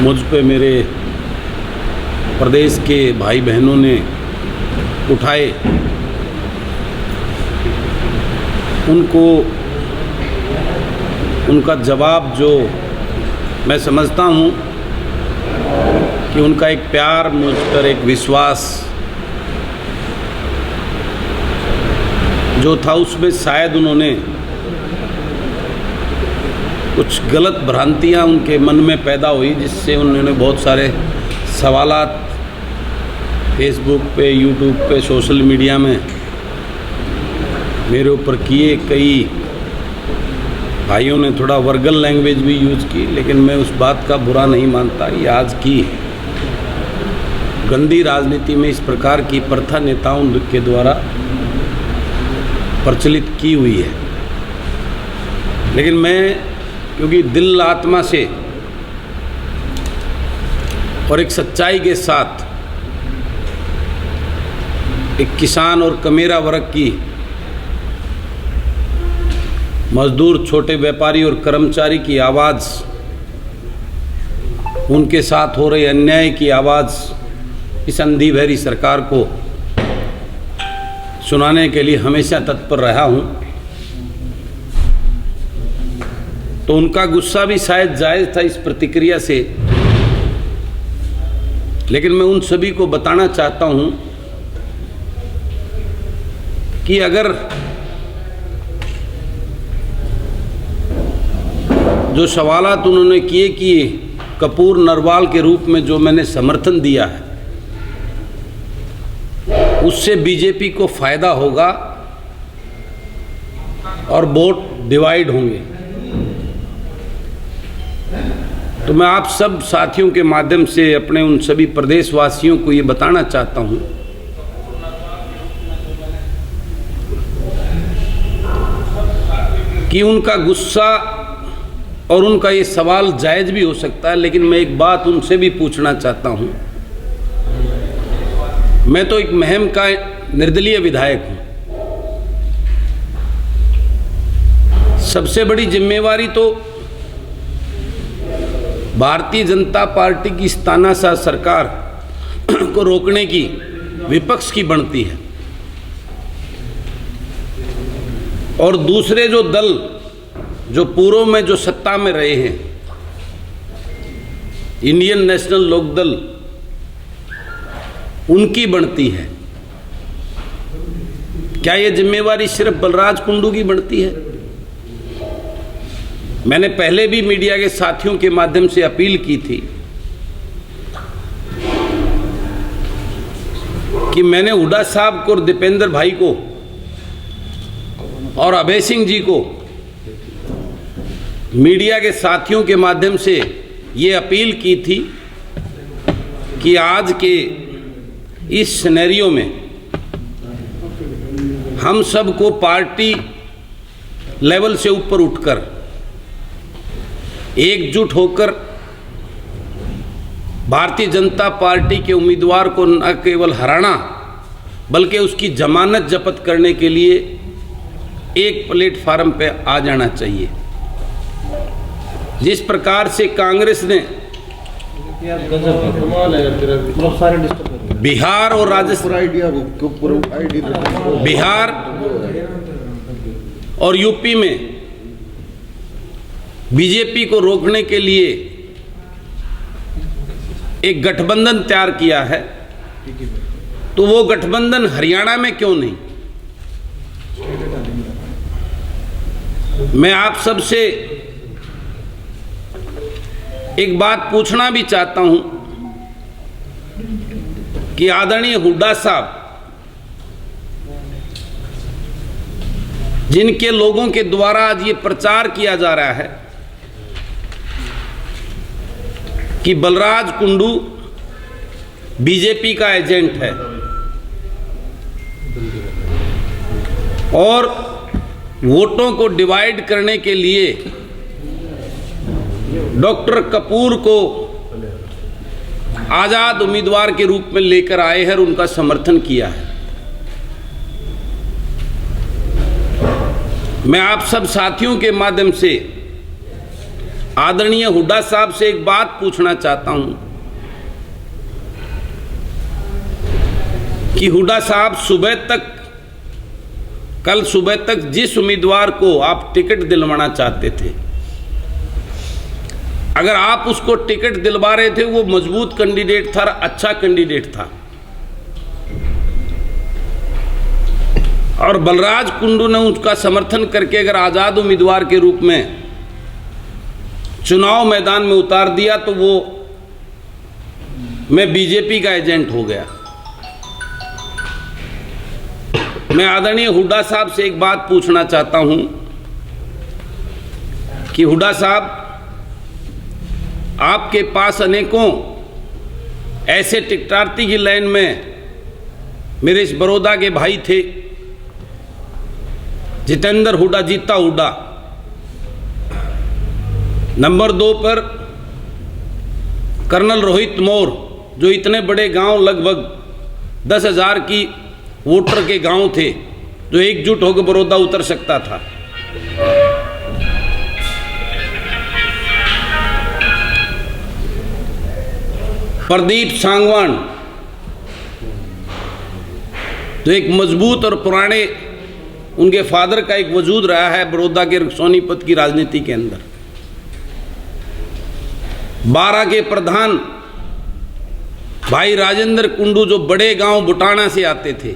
मुझ पे मेरे प्रदेश के भाई बहनों ने उठाए, उनको उनका जवाब जो मैं समझता हूँ कि उनका एक प्यार मुझ पर, एक विश्वास जो था, उसमें शायद उन्होंने कुछ गलत भ्रांतियाँ उनके मन में पैदा हुई, जिससे उन्होंने बहुत सारे सवालात फेसबुक पे, यूट्यूब पे, सोशल मीडिया में मेरे ऊपर किए। कई भाइयों ने थोड़ा वर्गल लैंग्वेज भी यूज़ की, लेकिन मैं उस बात का बुरा नहीं मानता। ये आज की गंदी राजनीति में इस प्रकार की प्रथा नेताओं के द्वारा प्रचलित की हुई है। लेकिन मैं, क्योंकि दिल आत्मा से और एक सच्चाई के साथ एक किसान और कमेरा वर्ग की, मजदूर, छोटे व्यापारी और कर्मचारी की आवाज़, उनके साथ हो रहे अन्याय की आवाज़ इस अंधी बहरी सरकार को सुनाने के लिए हमेशा तत्पर रहा हूँ। तो उनका गुस्सा भी शायद जायज़ था इस प्रतिक्रिया से, लेकिन मैं उन सभी को बताना चाहता हूँ कि अगर जो सवालात उन्होंने किए कि कपूर नरवाल के रूप में जो मैंने समर्थन दिया है, उससे बीजेपी को फायदा होगा और वोट डिवाइड होंगे, तो मैं आप सब साथियों के माध्यम से अपने उन सभी प्रदेशवासियों को ये बताना चाहता हूं कि उनका गुस्सा और उनका ये सवाल जायज़ भी हो सकता है, लेकिन मैं एक बात उनसे भी पूछना चाहता हूं। मैं तो एक महम का निर्दलीय विधायक हूं। सबसे बड़ी जिम्मेवारी तो भारतीय जनता पार्टी की इस तानाशाह सरकार को रोकने की विपक्ष की बनती है, और दूसरे जो दल जो पूर्व में जो सत्ता में रहे हैं, इंडियन नेशनल लोकदल, उनकी बनती है। क्या ये जिम्मेवारी सिर्फ बलराज कुंडू की बनती है? मैंने पहले भी मीडिया के साथियों के माध्यम से अपील की थी कि मैंने हुड्डा साहब को, दीपेंद्र भाई को और अभय सिंह जी को मीडिया के साथियों के माध्यम से ये अपील की थी कि आज के इस सिनेरियो में हम सबको पार्टी लेवल से ऊपर उठकर एकजुट होकर भारतीय जनता पार्टी के उम्मीदवार को न केवल हराना बल्कि उसकी जमानत जब्त करने के लिए एक प्लेटफार्म पे आ जाना चाहिए। जिस प्रकार से कांग्रेस ने बिहार और राजस्थान, बिहार और यूपी में बीजेपी को रोकने के लिए एक गठबंधन तैयार किया है, तो वो गठबंधन हरियाणा में क्यों नहीं? मैं आप सबसे एक बात पूछना भी चाहता हूं कि आदरणीय हुड्डा साहब, जिनके लोगों के द्वारा आज ये प्रचार किया जा रहा है कि बलराज कुंडू बीजेपी का एजेंट है और वोटों को डिवाइड करने के लिए डॉक्टर कपूर को आजाद उम्मीदवार के रूप में लेकर आए हैं और उनका समर्थन किया है। मैं आप सब साथियों के माध्यम से आदरणीय हुड्डा साहब से एक बात पूछना चाहता हूं कि हुड्डा साहब कल सुबह तक जिस उम्मीदवार को आप टिकट दिलवाना चाहते थे, अगर आप उसको टिकट दिलवा रहे थे, वो मजबूत कैंडिडेट था, अच्छा कैंडिडेट था, और बलराज कुंडू ने उसका समर्थन करके अगर आज़ाद उम्मीदवार के रूप में चुनाव मैदान में उतार दिया, तो वो मैं बीजेपी का एजेंट हो गया। मैं आदरणीय हुड्डा साहब से एक बात पूछना चाहता हूं कि हुड्डा साहब, आपके पास अनेकों ऐसे टिकटार्थी की लाइन में मेरे इस बड़ौदा के भाई थे, जितेंद्र हुड्डा, जीता हुड्डा। नंबर 2 पर कर्नल रोहित मोर, जो इतने बड़े गांव, लगभग 10,000 की वोटर के गांव थे, जो एकजुट होकर बड़ौदा उतर सकता था। प्रदीप सांगवान, जो एक मजबूत और पुराने, उनके फादर का एक वजूद रहा है बड़ौदा के सोनीपत की राजनीति के अंदर। 12 के प्रधान भाई राजेंद्र कुंडू, जो बड़े गांव बुटाना से आते थे,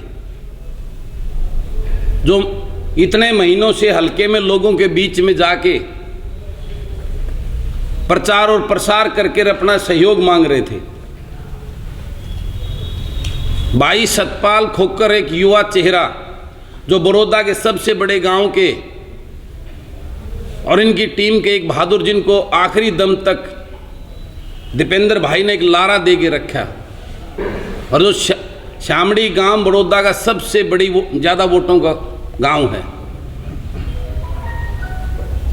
जो इतने महीनों से हल्के में लोगों के बीच में जाके प्रचार और प्रसार करके अपना सहयोग मांग रहे थे। भाई सतपाल खोकर, एक युवा चेहरा, जो बड़ौदा के सबसे बड़े गांव के, और इनकी टीम के एक बहादुर, जिनको आखिरी दम तक दीपेंद्र भाई ने एक लारा दे के रखा, और जो शामड़ी गांव बड़ौदा का सबसे बड़ी ज़्यादा वोटों का गांव है।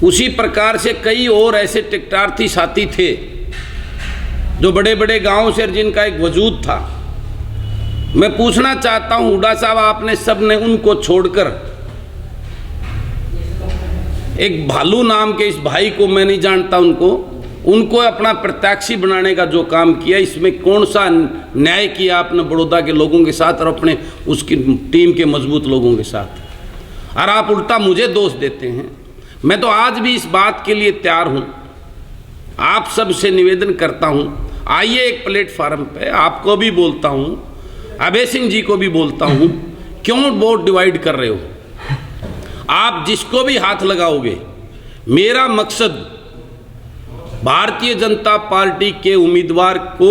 उसी प्रकार से कई और ऐसे टिकटार्थी साथी थे, जो बड़े बड़े गांव से, जिनका एक वजूद था। मैं पूछना चाहता हूं हुड्डा साहब, आपने सब ने उनको छोड़कर एक भालू नाम के इस भाई को, मैं नहीं जानता उनको अपना प्रत्याशी बनाने का जो काम किया, इसमें कौन सा न्याय किया आपने बड़ौदा के लोगों के साथ और अपने उसकी टीम के मजबूत लोगों के साथ? और आप उल्टा मुझे दोष देते हैं। मैं तो आज भी इस बात के लिए तैयार हूं, आप सब से निवेदन करता हूं, आइए एक प्लेटफार्म पे, आपको भी बोलता हूं, अभय सिंह जी को भी बोलता हूं, क्यों वोट डिवाइड कर रहे हो? आप जिसको भी हाथ लगाओगे, मेरा मकसद भारतीय जनता पार्टी के उम्मीदवार को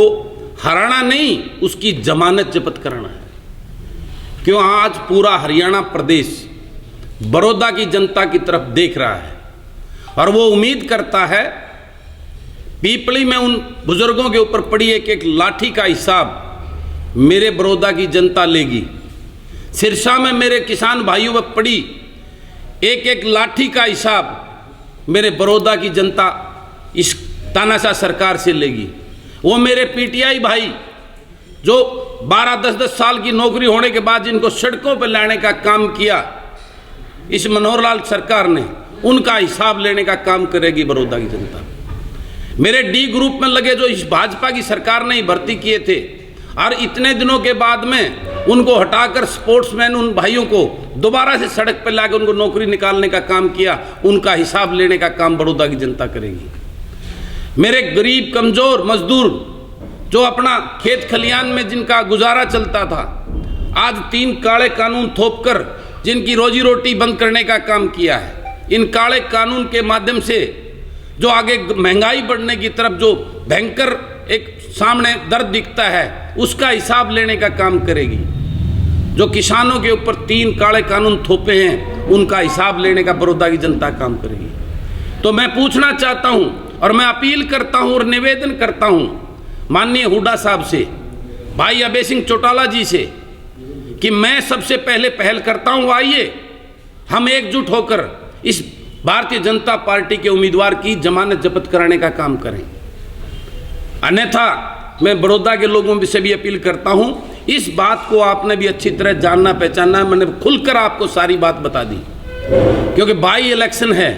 हराना नहीं, उसकी जमानत जब्त कराना है। क्यों आज पूरा हरियाणा प्रदेश बड़ौदा की जनता की तरफ देख रहा है, और वो उम्मीद करता है, पीपली में उन बुजुर्गों के ऊपर पड़ी एक एक लाठी का हिसाब मेरे बड़ौदा की जनता लेगी। सिरसा में मेरे किसान भाइयों पर पड़ी एक एक लाठी का हिसाब मेरे बड़ौदा की जनता इस तानाशाह सरकार से लेगी। वो मेरे पीटीआई भाई, जो 12-10 साल की नौकरी होने के बाद जिनको सड़कों पर लाने का काम किया इस मनोहर लाल सरकार ने, उनका हिसाब लेने का काम करेगी बड़ौदा की जनता। मेरे डी ग्रुप में लगे, जो इस भाजपा की सरकार ने ही भर्ती किए थे, और इतने दिनों के बाद में उनको हटाकर स्पोर्ट्समैन उन भाइयों को दोबारा से सड़क पर लाकर उनको नौकरी निकालने का काम किया, उनका हिसाब लेने का काम बड़ौदा की जनता करेगी। मेरे गरीब कमजोर मजदूर, जो अपना खेत खलियान में जिनका गुजारा चलता था, आज 3 काले कानून थोपकर जिनकी रोजी रोटी बंद करने का काम किया है, इन काले कानून के माध्यम से जो आगे महंगाई बढ़ने की तरफ जो भयंकर एक सामने दर्द दिखता है, उसका हिसाब लेने का काम करेगी। जो किसानों के ऊपर 3 काले कानून थोपे हैं, उनका हिसाब लेने का बड़ौदा की जनता काम करेगी। तो मैं पूछना चाहता हूं, और मैं अपील करता हूं और निवेदन करता हूं माननीय हुड्डा साहब से, भाई अभय सिंह चौटाला जी से, कि मैं सबसे पहले पहल करता हूं, आइए हम एकजुट होकर इस भारतीय जनता पार्टी के उम्मीदवार की जमानत जब्त कराने का काम करें। अन्यथा मैं बड़ौदा के लोगों से भी अपील करता हूं, इस बात को आपने भी अच्छी तरह जानना पहचानना है। मैंने खुलकर आपको सारी बात बता दी, क्योंकि बाई इलेक्शन है,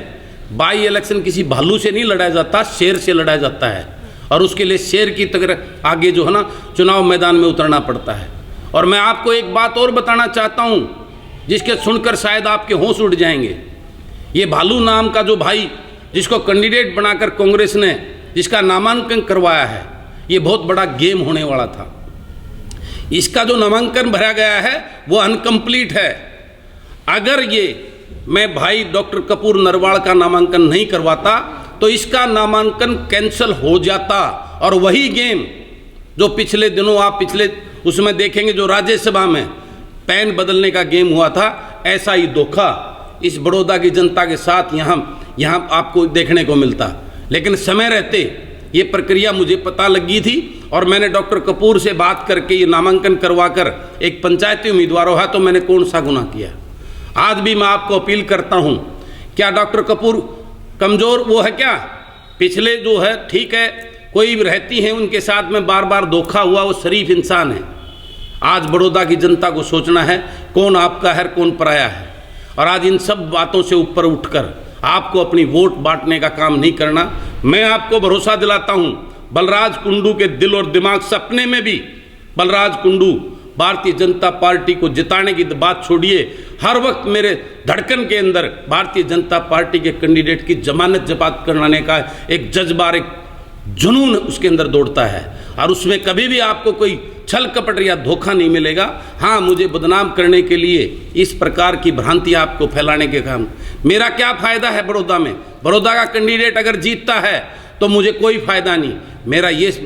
बाई इलेक्शन किसी भालू से नहीं लड़ा जाता, शेर से लड़ा जाता है, और उसके लिए शेर की तरह आगे जो है ना चुनाव मैदान में उतरना पड़ता है। और मैं आपको एक बात और बताना चाहता हूँ जिसके सुनकर शायद आपके होश उड़ जाएंगे। ये भालू नाम का जो भाई जिसको कैंडिडेट बनाकर कांग्रेस ने जिसका नामांकन करवाया है, ये बहुत बड़ा गेम होने वाला था। इसका जो नामांकन भरा गया है वो अनकम्प्लीट है। अगर ये मैं भाई डॉक्टर कपूर नरवाल का नामांकन नहीं करवाता तो इसका नामांकन कैंसिल हो जाता, और वही गेम जो पिछले दिनों आप पिछले उसमें देखेंगे जो राज्यसभा में पैन बदलने का गेम हुआ था, ऐसा ही धोखा इस बड़ौदा की जनता के साथ यहाँ आपको देखने को मिलता। लेकिन समय रहते ये प्रक्रिया मुझे पता लगी थी और मैंने डॉक्टर कपूर से बात करके ये नामांकन करवाकर एक पंचायती उम्मीदवार हुआ, तो मैंने कौन सा गुनाह किया। आज भी मैं आपको अपील करता हूँ, क्या डॉक्टर कपूर कमज़ोर वो है क्या? पिछले जो है ठीक है, कोई रहती हैं उनके साथ में बार बार धोखा हुआ, वो शरीफ इंसान है। आज बड़ौदा की जनता को सोचना है कौन आपका है कौन पराया है, और आज इन सब बातों से ऊपर उठकर आपको अपनी वोट बांटने का काम नहीं करना। मैं आपको भरोसा दिलाता हूं, बलराज कुंडू के दिल और दिमाग, सपने में भी बलराज कुंडू भारतीय जनता पार्टी को जिताने की बात छोड़िए, हर वक्त मेरे धड़कन के अंदर भारतीय जनता पार्टी के कैंडिडेट की जमानत जब्त कराने का एक जज्बा, एक जुनून उसके अंदर दौड़ता है, और उसमें कभी भी आपको कोई छल कपट या धोखा नहीं मिलेगा। हाँ, मुझे बदनाम करने के लिए इस प्रकार की भ्रांति आपको फैलाने के काम, मेरा क्या फ़ायदा है बड़ौदा में? बड़ौदा का कैंडिडेट अगर जीतता है तो मुझे कोई फ़ायदा नहीं।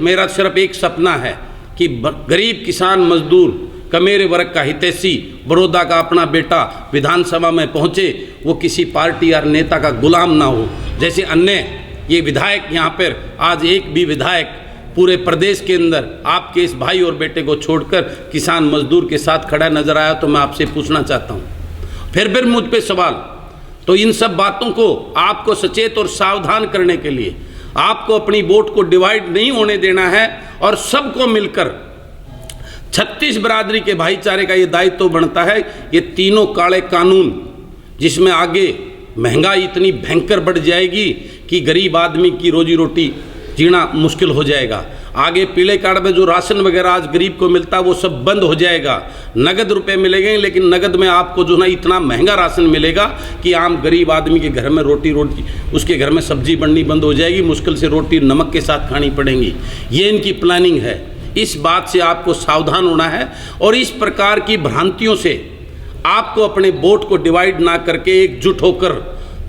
मेरा सिर्फ एक सपना है कि गरीब किसान मजदूर कमेरे वर्ग का हितैषी बड़ौदा का अपना बेटा विधानसभा में पहुँचे, वो किसी पार्टी या नेता का गुलाम ना हो। जैसे अन्य ये विधायक यहाँ पर आज एक भी विधायक पूरे प्रदेश के अंदर आपके इस भाई और बेटे को छोड़कर किसान मजदूर के साथ खड़ा नजर आया, तो मैं आपसे पूछना चाहता हूँ फिर मुझ पे सवाल। तो इन सब बातों को आपको सचेत और सावधान करने के लिए आपको अपनी वोट को डिवाइड नहीं होने देना है, और सबको मिलकर 36 बिरादरी के भाईचारे का ये दायित्व बनता है। ये तीनों काले कानून जिसमें आगे महंगाई इतनी भयंकर बढ़ जाएगी कि गरीब आदमी की रोजी रोटी जीना मुश्किल हो जाएगा। आगे पीले कार्ड में जो राशन वगैरह आज गरीब को मिलता है वो सब बंद हो जाएगा। नगद रुपए मिलेंगे, लेकिन नगद में आपको जो ना इतना महंगा राशन मिलेगा कि आम गरीब आदमी के घर में रोटी उसके घर में सब्जी बननी बंद हो जाएगी, मुश्किल से रोटी नमक के साथ खानी पड़ेंगी। ये इनकी प्लानिंग है। इस बात से आपको सावधान होना है, और इस प्रकार की भ्रांतियों से आपको अपने वोट को डिवाइड ना करके एकजुट होकर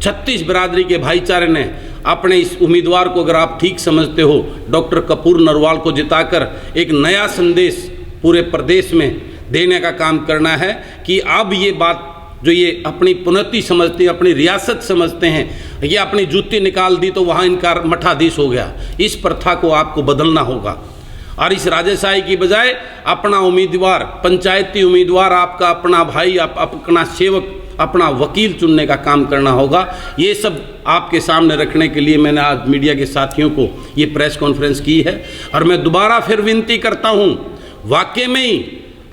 36 बिरादरी के भाईचारे ने अपने इस उम्मीदवार को, अगर आप ठीक समझते हो, डॉक्टर कपूर नरवाल को जिताकर एक नया संदेश पूरे प्रदेश में देने का काम करना है कि अब ये बात जो ये अपनी पुनति समझते हैं, अपनी रियासत समझते हैं, ये अपनी जूती निकाल दी तो वहाँ इनका मठाधीश हो गया। इस प्रथा को आपको बदलना होगा, और इस राजेशाही की बजाय अपना उम्मीदवार, पंचायती उम्मीदवार, आपका अपना भाई, अपना सेवक, अपना वकील चुनने का काम करना होगा। ये सब आपके सामने रखने के लिए मैंने आज मीडिया के साथियों को ये प्रेस कॉन्फ्रेंस की है। और मैं दोबारा फिर विनती करता हूँ, वाकई में ही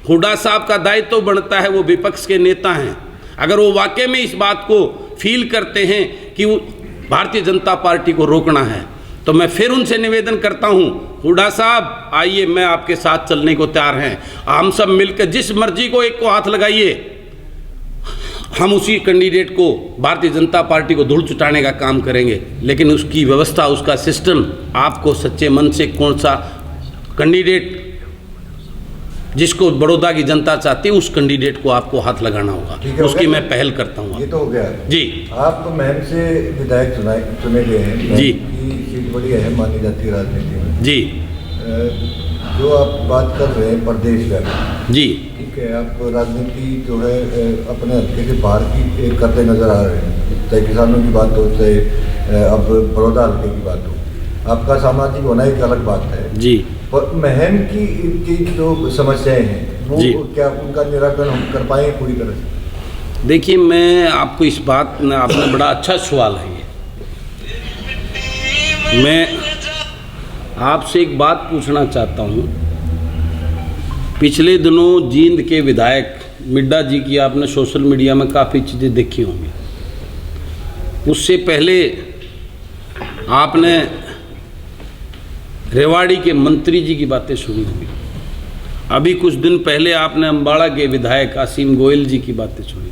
हुड्डा साहब का दायित्व बनता है, वो विपक्ष के नेता हैं। अगर वो वाकई में इस बात को फील करते हैं कि वो भारतीय जनता पार्टी को रोकना है, तो मैं फिर उनसे निवेदन करता हूँ, हुड्डा साहब आइए, मैं आपके साथ चलने को तैयार हैं। हम सब मिलकर जिस मर्जी को एक को हाथ लगाइए, हम उसी कैंडिडेट को, भारतीय जनता पार्टी को धूल चुटाने का काम करेंगे। लेकिन उसकी व्यवस्था, उसका सिस्टम आपको सच्चे मन से कौन सा कैंडिडेट जिसको बड़ौदा की जनता चाहती है, उस कैंडिडेट को आपको हाथ लगाना होगा। उसकी मैं पहल करता हूँ। ये तो हो गया जी। आप तो महम से विधायक चुने गए हैं जी, सीट बड़ी अहम मानी जाती है राजनीति में जी। जो आप बात कर रहे हैं प्रदेश व्यापी, जी ठीक है, आप राजनीति जो है अपने हल्के से बाहर की करते नजर आ रहे हैं, चाहे किसानों की बात हो, चाहे अब बड़ौदा हल्के की बात हो। आपका सामाजिक होना एक अलग बात है जी। और महम की जो समस्याएं हैं वो क्या उनका निराकरण हम कर पाए पूरी तरह से? देखिए, मैं आपको इस बात में, आपने बड़ा अच्छा सवाल है ये। मैं आपसे एक बात पूछना चाहता हूँ। पिछले दिनों जींद के विधायक मिड्डा जी की आपने सोशल मीडिया में काफ़ी चीज़ें देखी होंगी। उससे पहले आपने रेवाड़ी के मंत्री जी की बातें सुनी होंगी। अभी कुछ दिन पहले आपने अम्बाड़ा के विधायक असीम गोयल जी की बातें सुनी।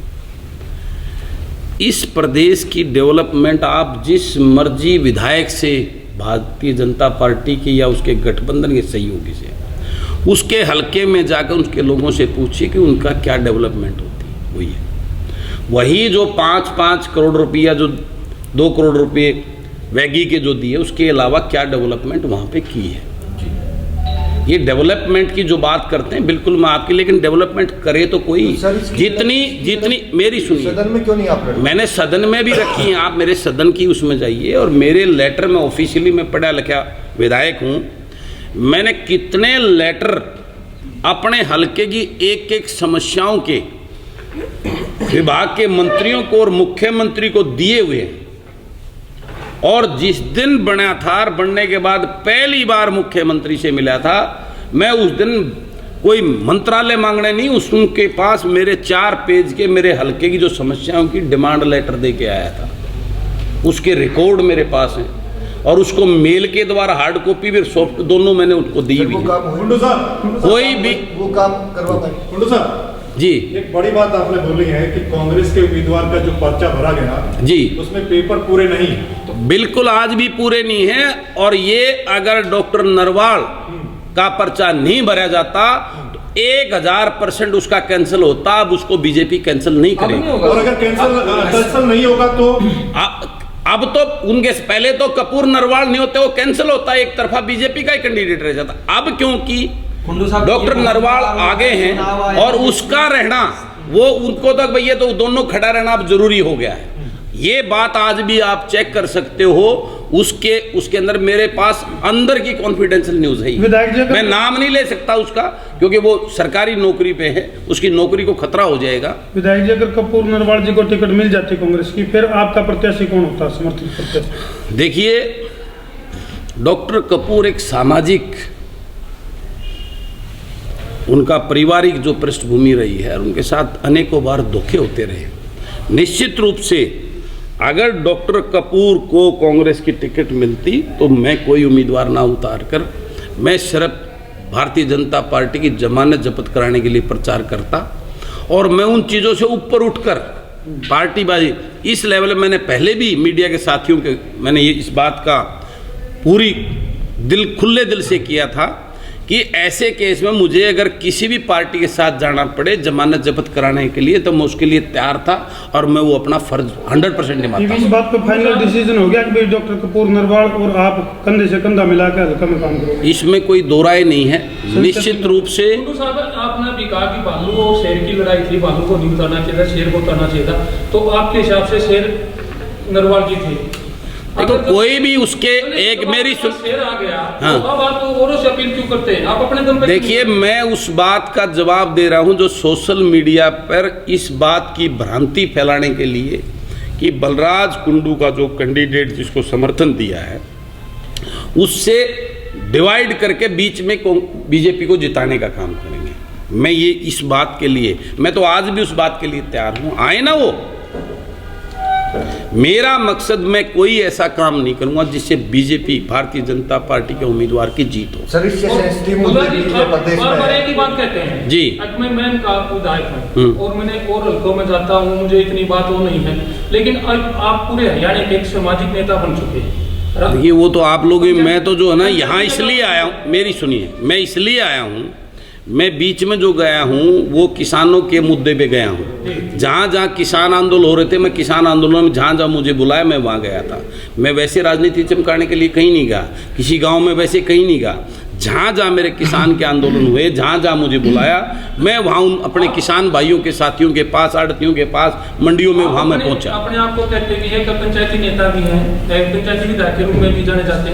इस प्रदेश की डेवलपमेंट आप जिस मर्जी विधायक से, भारतीय जनता पार्टी के या उसके गठबंधन के सहयोगी से, उसके हलके में जाकर उसके लोगों से पूछिए कि उनका क्या डेवलपमेंट होती हुई है। वही जो 5-5 करोड़ रुपया, जो 2 करोड़ रुपये वैगी के जो दिए, उसके अलावा क्या डेवलपमेंट वहाँ पे की है। ये डेवलपमेंट की जो बात करते हैं, बिल्कुल मैं आपकी, लेकिन डेवलपमेंट करे तो कोई, जितनी मेरी सुनिए, सदन में क्यों नहीं आप रखे? मैंने सदन में भी रखी हैं, आप मेरे सदन की उसमें जाइए, और मेरे लेटर में ऑफिशियली, मैं पढ़ा लिखा विधायक हूँ, मैंने कितने लेटर अपने हलके की एक एक समस्याओं के विभाग के मंत्रियों को और मुख्यमंत्री को दिए हुए हैं। और जिस दिन बना था, बनने के बाद पहली बार मुख्यमंत्री से मिला था, मैं उस दिन कोई मंत्रालय मांगने नहीं, उनके पास मेरे 4 पेज के मेरे हलके की जो समस्याओं की डिमांड लेटर दे के आया था। उसके रिकॉर्ड मेरे पास हैं, और उसको मेल के द्वारा हार्ड कॉपी भी, सॉफ्ट, दोनों मैंने उनको दी हुई है। कोई भी वो काम करवा पाए? कुंडू साहब जी, एक बड़ी बात आपने बोली है कि कांग्रेस के उम्मीदवार का जो पर्चा भरा गया जी, उसमें पेपर पूरे नहीं है। तो बिल्कुल आज भी पूरे नहीं है। और ये अगर डॉक्टर नरवाल का पर्चा नहीं भरा जाता तो 1000% उसका कैंसिल होता। अब उसको बीजेपी कैंसिल नहीं करेगी। और अगर कैंसिल नहीं होगा तो अब तो उनके पहले तो कपूर नरवाल नहीं होते, वो कैंसिल होता, एक तरफा बीजेपी का ही कैंडिडेट रह जाता। अब क्योंकि डॉक्टर नरवाल आगे हैं और उसका रहना, वो उनको तक भैया, तो दोनों खड़ा रहना अब जरूरी हो गया है। ये बात आज भी आप चेक कर सकते हो। उसके अंदर मेरे पास अंदर की कॉन्फिडेंशियल न्यूज है। मैं नाम नहीं ले सकता उसका, क्योंकि वो सरकारी नौकरी पे है, उसकी नौकरी को खतरा हो जाएगा। विधायक जी, अगर कपूर नरवाल जी को टिकट मिल जाती कांग्रेस की, फिर आपका प्रत्याशी कौन होता, समर्थित प्रत्याशी? देखिए, डॉक्टर कपूर एक सामाजिक, उनका पारिवारिक जो पृष्ठभूमि रही है, और उनके साथ अनेकों बार धोखे होते रहे। निश्चित रूप से अगर डॉक्टर कपूर को कांग्रेस की टिकट मिलती तो मैं कोई उम्मीदवार ना उतार कर, मैं सिर्फ भारतीय जनता पार्टी की जमानत जब्त कराने के लिए प्रचार करता। और मैं उन चीज़ों से ऊपर उठकर पार्टीबाजी, इस लेवल में मैंने पहले भी मीडिया के साथियों के, मैंने ये इस बात का पूरी खुले दिल से किया था कि ऐसे केस में मुझे अगर किसी भी पार्टी के साथ जाना पड़े जमानत जब्त कराने के लिए, तो मैं उसके लिए तैयार था, और मैं वो अपना फर्ज 100% निभाता। इस बात पे फाइनल डिसीजन हो गया कि डॉक्टर कपूर नरवाल और आप कंधे से कंधा मिलाकर हल्का में काम करोगे? इसमें कोई दो राय नहीं है। निश्चित रूप से आपने भी कहा कि भालू और शेर की लड़ाई थी, भालू को नहीं उतारना चाहिए था, शेर को उतारना चाहिए था, तो आपके हिसाब से शेर नरवाल जी थे। देखो, कोई भी उसके एक मेरी शेर आ गया, हाँ, तो अब आप औरों से अपील क्यों करते हैं? आप अपने दम पे देखिए, मैं उस बात का जवाब दे रहा हूं जो सोशल मीडिया पर इस बात की भ्रांति फैलाने के लिए कि बलराज कुंडू का जो कैंडिडेट जिसको समर्थन दिया है, उससे डिवाइड करके बीच में बीजेपी को जिताने का काम करेंगे। मैं ये इस बात के लिए, मैं तो आज भी उस बात के लिए तैयार हूं, आए ना वो। मेरा मकसद, मैं कोई ऐसा काम नहीं करूंगा जिससे बीजेपी, भारतीय जनता पार्टी के उम्मीदवार की जीत हो। सर, इससे सेंसिटिव मुद्दे भी प्रदेश में है। एक ही बात कहते हैं जी, मैं विधायक हूँ और मैंने और हल्कों में जाता हूँ, मुझे इतनी बात वो नहीं है, लेकिन अब आप पूरे हरियाणा के एक सामाजिक नेता बन चुके हैं। देखिए, वो तो आप लोग, मैं तो जो है ना यहाँ इसलिए आया हूँ, मेरी सुनिए, मैं इसलिए आया हूँ, मैं बीच में जो गया हूँ वो किसानों के मुद्दे पे गया हूँ। जहाँ जहाँ किसान आंदोलन हो रहे थे, मैं किसान आंदोलन में जहाँ जहाँ मुझे बुलाया मैं वहाँ गया था। मैं वैसे राजनीति चमकाने के लिए कहीं नहीं गया, किसी गांव में वैसे कहीं नहीं गया। जहाँ जहाँ मेरे किसान के आंदोलन हुए, जहाँ जहाँ मुझे बुलाया, मैं वहाँ उन अपने किसान भाइयों के, साथियों के पास, आड़तियों के पास, मंडियों में वहाँ मैं पहुँचा। अपने आप को कहते भी हैं कि पंचायती नेता भी हैं, पंचायती विधायक के रूप में भी जाने जाते हैं।